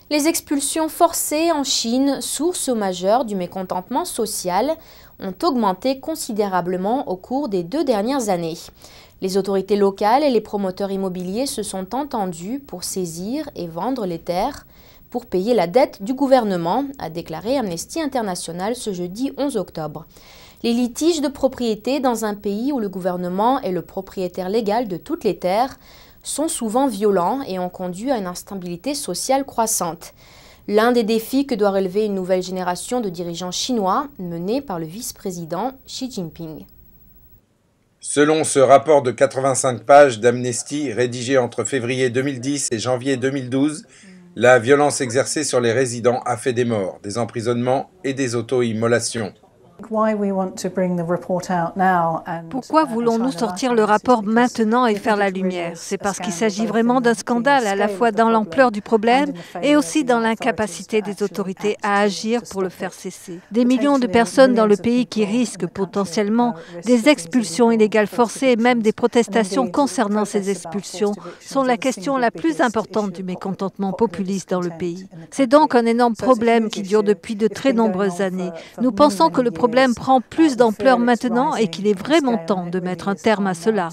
Les expulsions forcées en Chine, source majeure du mécontentement social, ont augmenté considérablement au cours des 2 dernières années. Les autorités locales et les promoteurs immobiliers se sont entendus pour saisir et vendre les terres pour payer la dette du gouvernement, a déclaré Amnesty International ce jeudi 11 octobre. Les litiges de propriété dans un pays où le gouvernement est le propriétaire légal de toutes les terres sont souvent violents et ont conduit à une instabilité sociale croissante. L'un des défis que doit relever une nouvelle génération de dirigeants chinois menée par le vice-président Xi Jinping. Selon ce rapport de 85 pages d'Amnesty rédigé entre février 2010 et janvier 2012, la violence exercée sur les résidents a fait des morts, des emprisonnements et des auto-immolations. Pourquoi voulons-nous sortir le rapport maintenant et faire la lumière? C'est parce qu'il s'agit vraiment d'un scandale, à la fois dans l'ampleur du problème et aussi dans l'incapacité des autorités à agir pour le faire cesser. Des millions de personnes dans le pays qui risquent potentiellement des expulsions illégales forcées et même des protestations concernant ces expulsions sont la question la plus importante du mécontentement populiste dans le pays. C'est donc un énorme problème qui dure depuis de très nombreuses années. Nous pensons que le problème prend plus d'ampleur maintenant et qu'il est vraiment temps de mettre un terme à cela.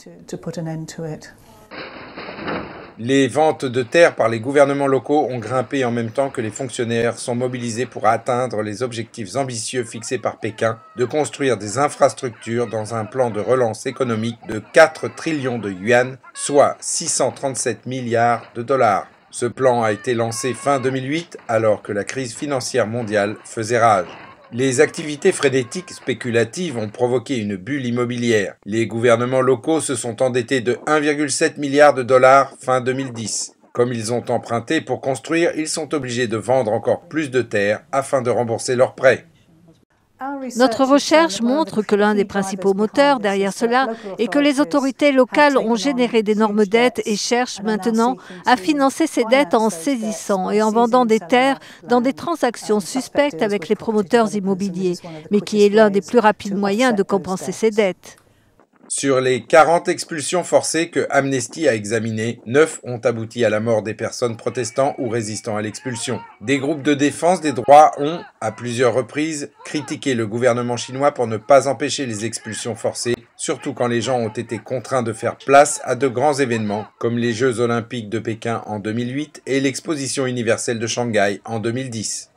Les ventes de terres par les gouvernements locaux ont grimpé en même temps que les fonctionnaires sont mobilisés pour atteindre les objectifs ambitieux fixés par Pékin de construire des infrastructures dans un plan de relance économique de 4 trillions de yuan, soit 637 milliards de dollars. Ce plan a été lancé fin 2008 alors que la crise financière mondiale faisait rage. Les activités frénétiques spéculatives ont provoqué une bulle immobilière. Les gouvernements locaux se sont endettés de 1,7 milliard de dollars fin 2010. Comme ils ont emprunté pour construire, ils sont obligés de vendre encore plus de terres afin de rembourser leurs prêts. Notre recherche montre que l'un des principaux moteurs derrière cela est que les autorités locales ont généré d'énormes dettes et cherchent maintenant à financer ces dettes en saisissant et en vendant des terres dans des transactions suspectes avec les promoteurs immobiliers, mais qui est l'un des plus rapides moyens de compenser ces dettes. Sur les 40 expulsions forcées que Amnesty a examinées, 9 ont abouti à la mort des personnes protestant ou résistant à l'expulsion. Des groupes de défense des droits ont, à plusieurs reprises, critiqué le gouvernement chinois pour ne pas empêcher les expulsions forcées, surtout quand les gens ont été contraints de faire place à de grands événements, comme les Jeux olympiques de Pékin en 2008 et l'Exposition universelle de Shanghai en 2010.